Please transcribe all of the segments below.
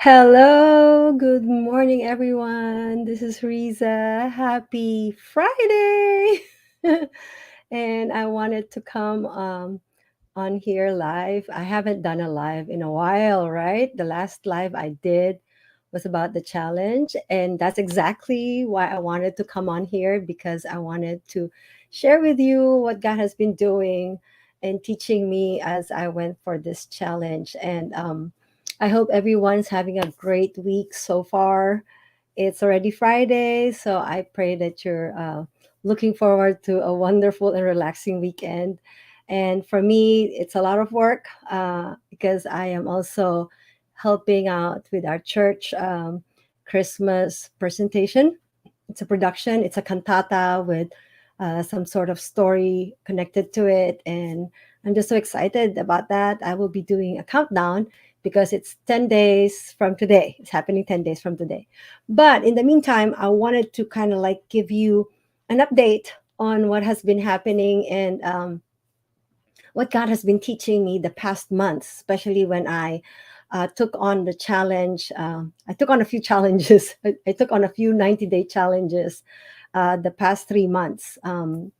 Hello, good morning, everyone. This is Riza. Happy Friday! And I wanted to come on here live. I haven't done a live in a while, right? The last live I did was about the challenge, and that's exactly why I wanted to come on here because I wanted to share with you what God has been doing and teaching me as I went for this challenge. And I hope everyone's having a great week so far. It's already Friday, so I pray that you're looking forward to a wonderful and relaxing weekend. And for me, it's a lot of work because I am also helping out with our church Christmas presentation. It's a production, it's a cantata with some sort of story connected to it. And I'm just so excited about that. I will be doing a countdown because it's 10 days from today. It's happening 10 days from today. But in the meantime, I wanted to kind of like give you an update on what has been happening and what God has been teaching me the past months, especially when I took on the challenge. I took on a few challenges. I took on a few 90-day challenges the past 3 months. And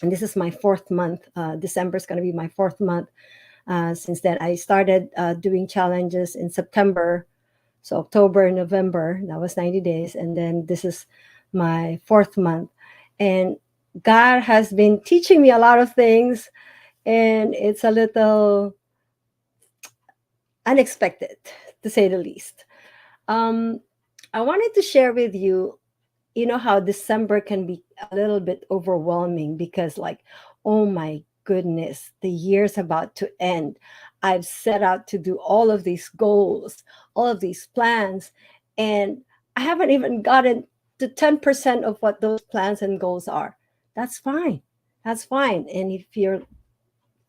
this is my fourth month. December is going to be my fourth month. Since then, I started doing challenges in September. So October, November, that was 90 days. And then this is my fourth month. And God has been teaching me a lot of things, and it's a little unexpected, to say the least. Um, I wanted to share with you, you know, how December can be a little bit overwhelming because, like, oh my goodness, the year's about to end. I've set out to do all of these goals, all of these plans, and I haven't even gotten to 10% of what those plans and goals are. That's fine. That's fine. And if you're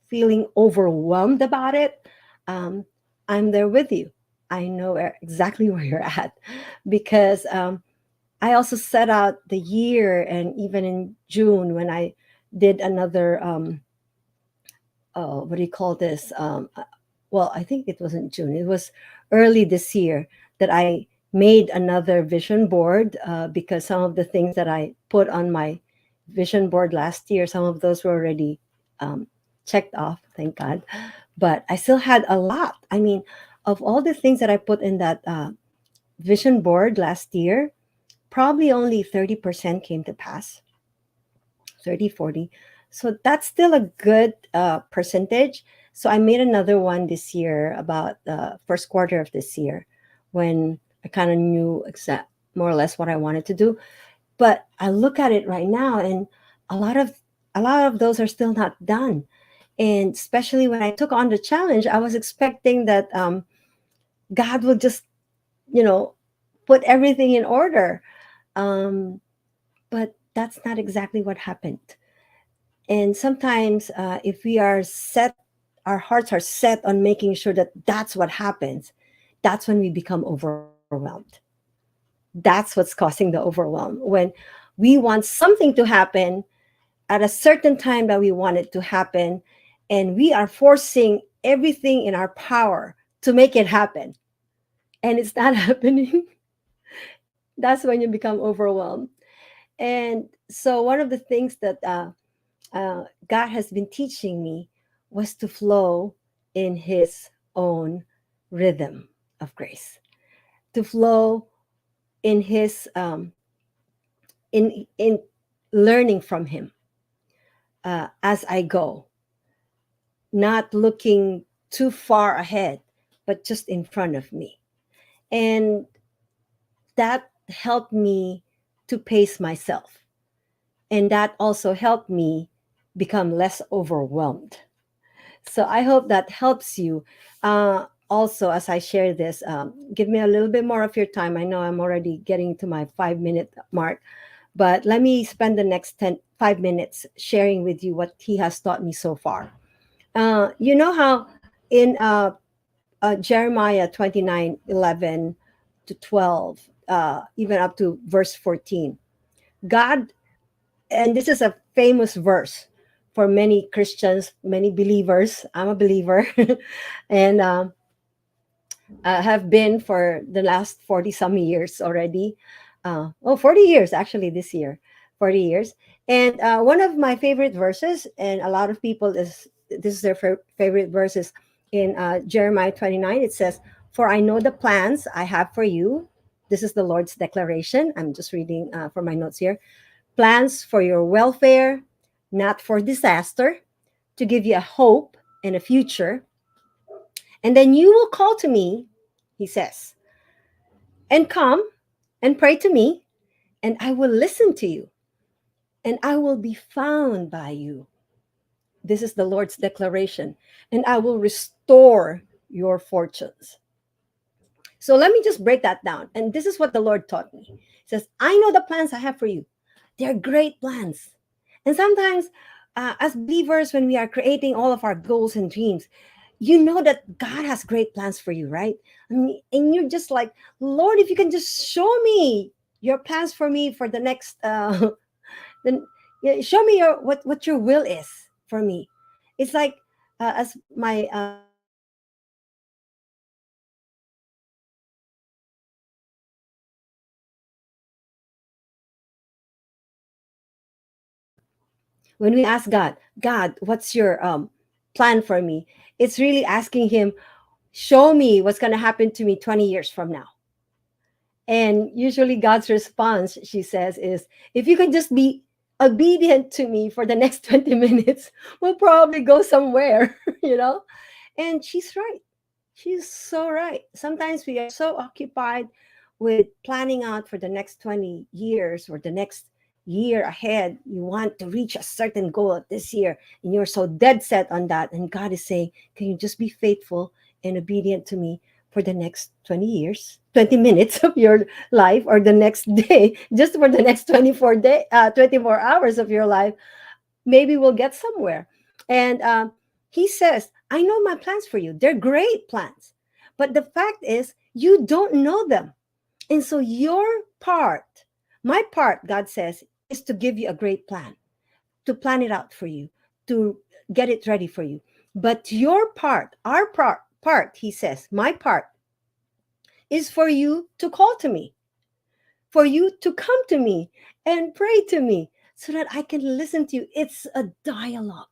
feeling overwhelmed about it, um, I'm there with you. I know exactly where you're at because I also set out the year, and even in June when I did another, oh, what do you call this? Well, I think it wasn't June, it was early this year that I made another vision board because some of the things that I put on my vision board last year, some of those were already um, checked off, thank God. But I still had a lot. I mean, of all the things that I put in that vision board last year, probably only 30% came to pass. 30, 40. So that's still a good percentage. So I made another one this year about the first quarter of this year when I kind of knew exact more or less what I wanted to do. But I look at it right now, and a lot of a lot of those are still not done. And especially when I took on the challenge, I was expecting that God would just, you know, put everything in order. Um, but that's not exactly what happened. And sometimes, if we are set, our hearts are set on making sure that that's what happens, that's when we become overwhelmed. That's what's causing the overwhelm. When we want something to happen at a certain time that we want it to happen, and we are forcing everything in our power to make it happen, and it's not happening, that's when you become overwhelmed. And so, one of the things that God has been teaching me was to flow in His own rhythm of grace, to flow in His in learning from Him as I go, not looking too far ahead, but just in front of me, and that helped me to pace myself, and that also helped me become less overwhelmed. So I hope that helps you. Also, as I share this, give me a little bit more of your time. I know I'm already getting to my 5 minute mark, but let me spend the next 5 minutes sharing with you what he has taught me so far. You know how in Jeremiah 29:11 to 12, even up to verse 14, God, and this is a famous verse for many Christians, many believers. I'm a believer. And have been for the last 40 some years already. 40 years actually this year, 40 years. And one of my favorite verses, and a lot of people, this is their favorite verses in Jeremiah 29. It says, "For I know the plans I have for you." This is the Lord's declaration. I'm just reading from my notes here. "Plans for your welfare, not for disaster, to give you a hope and a future. And then you will call to me," he says, "and come and pray to me, and I will listen to you, and I will be found by you." This is the Lord's declaration. "And I will restore your fortunes." So let me just break that down. And this is what the Lord taught me. He says, "I know the plans I have for you. They're great plans." And sometimes, as believers, when we are creating all of our goals and dreams, you know that God has great plans for you, right? I mean, and you're just like, "Lord, if you can just show me your plans for me for the next, then yeah, show me your what your will is for me." It's like, as my pastor always says, when we ask God, "God, what's your plan for me?" It's really asking Him, "Show me what's going to happen to me 20 years from now." And usually God's response, she says, is, "If you can just be obedient to me for the next 20 minutes, we'll probably go somewhere," you know? And she's right. She's so right. Sometimes we are so occupied with planning out for the next 20 years or the next year ahead. You want to reach a certain goal this year, and you're so dead set on that. And God is saying, "Can you just be faithful and obedient to me for the next 20 years, 20 minutes of your life, or the next day, just for the next 24 hours of your life? Maybe we'll get somewhere." And he says, "I know my plans for you. They're great plans. But the fact is, you don't know them. And so your part, my part," God says, "is to give you a great plan, to plan it out for you, to get it ready for you. But your part, our part, he says, my part is for you to call to me, for you to come to me and pray to me so that I can listen to you." It's a dialogue.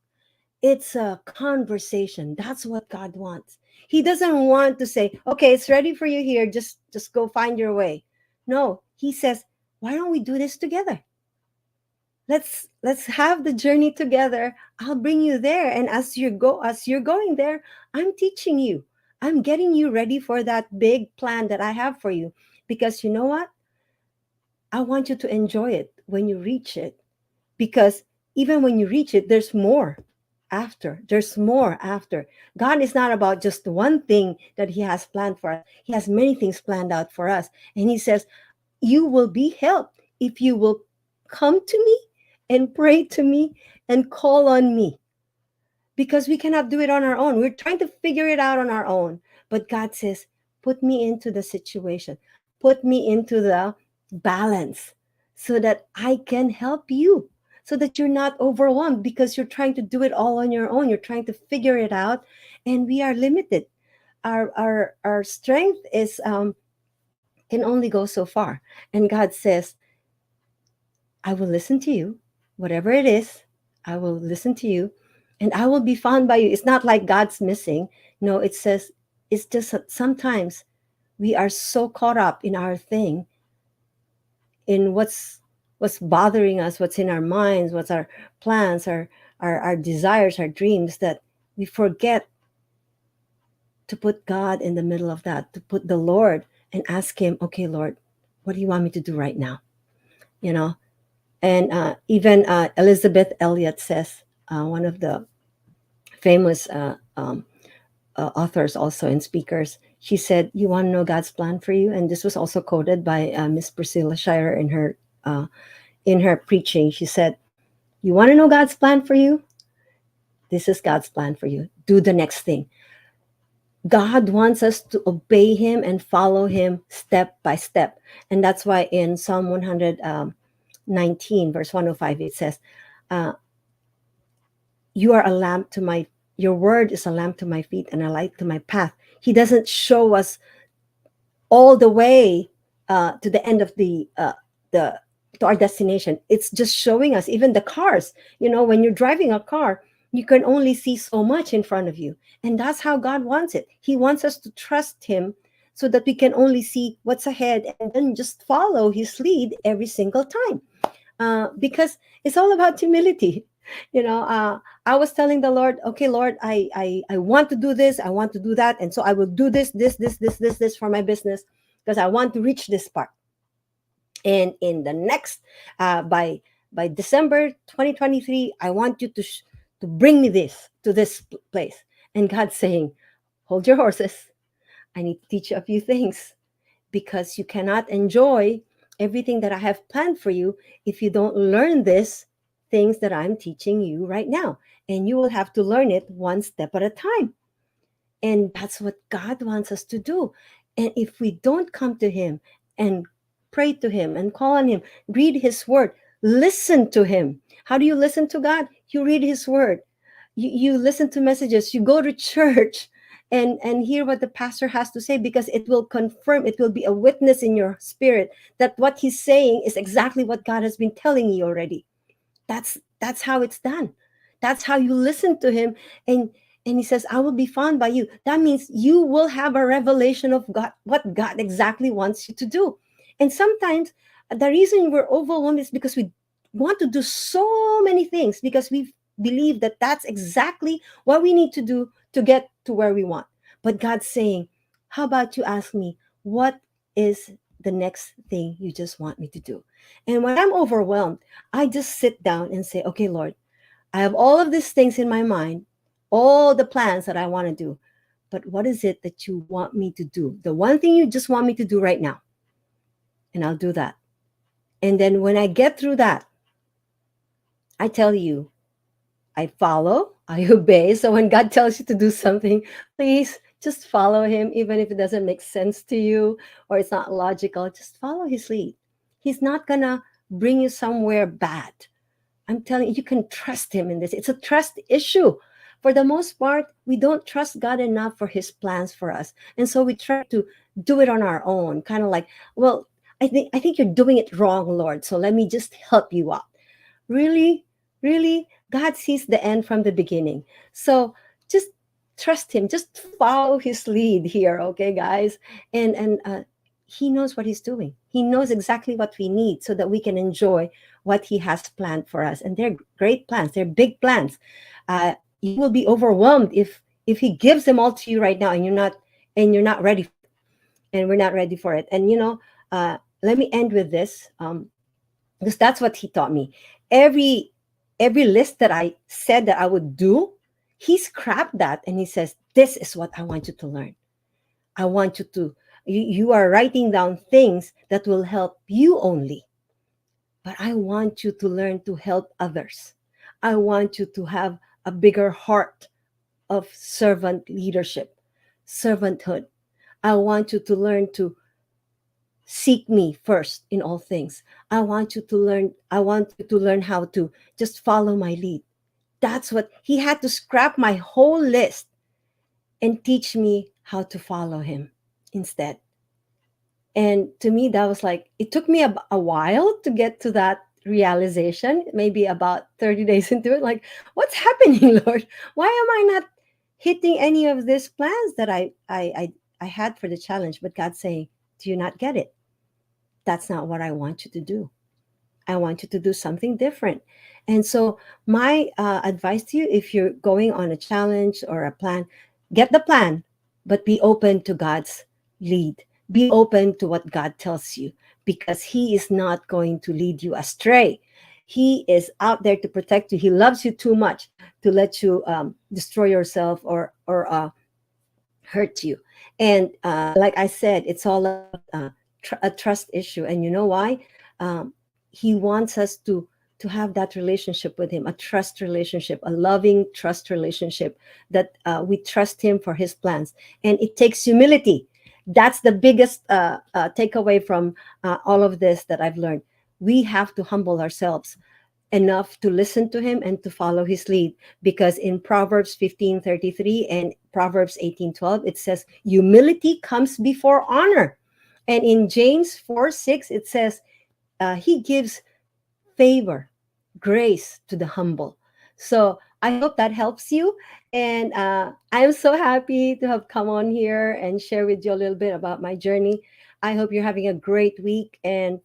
It's a conversation. That's what God wants. He doesn't want to say, "Okay, it's ready for you here. Just go find your way." No, he says, "Why don't we do this together? Let's have the journey together. I'll bring you there, and as you're going there, I'm teaching you. I'm getting you ready for that big plan that I have for you, because you know what? I want you to enjoy it when you reach it, because even when you reach it, there's more after. There's more after. God is not about just one thing that He has planned for us. He has many things planned out for us. And He says, "You will be helped if you will come to me and pray to me and call on me." Because we cannot do it on our own. We're trying to figure it out on our own. But God says, "Put me into the situation, put me into the balance so that I can help you, so that you're not overwhelmed because you're trying to do it all on your own. You're trying to figure it out, and we are limited. Our strength is can only go so far. And God says, "I will listen to you, whatever it is. I will listen to you, and I will be found by you." It's not like God's missing. No, it says, it's just that sometimes we are so caught up in our thing, in what's bothering us, what's in our minds, what's our plans, our desires, our dreams, that we forget to put God in the middle of that, to put the Lord and ask Him, "Okay, Lord, what do you want me to do right now?" You know, and even Elizabeth Elliot says, one of the famous authors also and speakers, she said, "You want to know God's plan for you?" And this was also quoted by Miss Priscilla Shirer in her preaching. She said, "You want to know God's plan for you? This is God's plan for you. Do the next thing." God wants us to obey Him and follow Him step by step. And that's why in Psalm 119, verse 105, it says, uh, "You are a lamp to my, your word is a lamp to my feet and a light to my path." He doesn't show us all the way to the end of the to our destination. It's just showing us, even the cars, when you're driving a car, you can only see so much in front of you. And that's how God wants it. He wants us to trust him so that we can only see what's ahead and then just follow his lead every single time. Because it's all about humility. I was telling the Lord, okay, Lord, I want to do this, I want to do that, and so I will do this for my business because I want to reach this part. And in the next, by December 2023, I want you to bring me this to this place. And God's saying, hold your horses. I need to teach you a few things, because you cannot enjoy everything that I have planned for you if you don't learn this things that I'm teaching you right now. And you will have to learn it one step at a time. And that's what God wants us to do. And if we don't come to him and pray to him and call on him, read his word, listen to him. How do you listen to God? You read his word. You listen to messages, you go to church, and hear what the pastor has to say, because it will confirm, it will be a witness in your spirit that what he's saying is exactly what God has been telling you already. That's how it's done. That's how you listen to him. And he says, I will be found by you. That means you will have a revelation of God, what God exactly wants you to do. And sometimes the reason we're overwhelmed is because we want to do so many things, because we believe that that's exactly what we need to do to get to where we want. But God's saying, how about you ask me, what is the next thing you just want me to do? And when I'm overwhelmed, I just sit down and say, okay, Lord, I have all of these things in my mind, all the plans that I want to do. But what is it that you want me to do? The one thing you just want me to do right now. And I'll do that. And then when I get through that, I tell you, I follow, I obey. So when God tells you to do something, please just follow him, even if it doesn't make sense to you or it's not logical. Just follow his lead. He's not going to bring you somewhere bad. I'm telling you, you can trust him in this. It's a trust issue. For the most part, we don't trust God enough for his plans for us. And so we try to do it on our own, kind of like, well, I think you're doing it wrong, Lord. So let me just help you out. Really? Really? God sees the end from the beginning. So just trust him. Just follow his lead here, okay, guys? And he knows what he's doing. He knows exactly what we need so that we can enjoy what he has planned for us. And they're great plans. They're big plans. You will be overwhelmed if he gives them all to you right now, and you're not ready, and we're not ready for it. And let me end with this, because that's what he taught me. Every list that I said that I would do, he scrapped that and he says, this is what I want you to learn. I want you to, you are writing down things that will help you only, but I want you to learn to help others. I want you to have a bigger heart of servant leadership, servanthood. I want you to learn to seek me first in all things. I want you to learn how to just follow my lead. That's what he had to scrap my whole list and teach me how to follow him instead. And to me, that was like, it took me a while to get to that realization, maybe about 30 days into it. Like, what's happening, Lord? Why am I not hitting any of these plans that I had for the challenge? But God's saying, do you not get it? That's not what I want you to do. I want you to do something different. And so, my advice to you, if you're going on a challenge or a plan, get the plan, but be open to God's lead. Be open to what God tells you, because he is not going to lead you astray. He is out there to protect you. He loves you too much to let you destroy yourself or hurt you. And like I said, it's all a trust issue. And you know why? He wants us to have that relationship with him, a trust relationship, a loving trust relationship, that we trust him for his plans. And it takes humility. That's the biggest takeaway from all of this that I've learned. We have to humble ourselves enough to listen to him and to follow his lead, because in Proverbs 15:33 and Proverbs 18:12 it says, humility comes before honor. And in James 4 6, it says, He gives favor, grace to the humble. So I hope that helps you. And I'm so happy to have come on here and share with you a little bit about my journey. I hope you're having a great week. And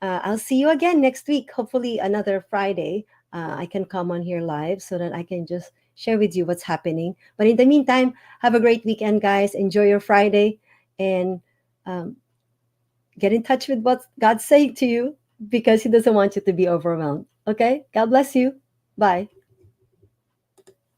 I'll see you again next week. Hopefully, another Friday. I can come on here live so that I can just share with you what's happening. But in the meantime, have a great weekend, guys. Enjoy your Friday and um, get in touch with what God's saying to you because He doesn't want you to be overwhelmed. Okay? God bless you. Bye.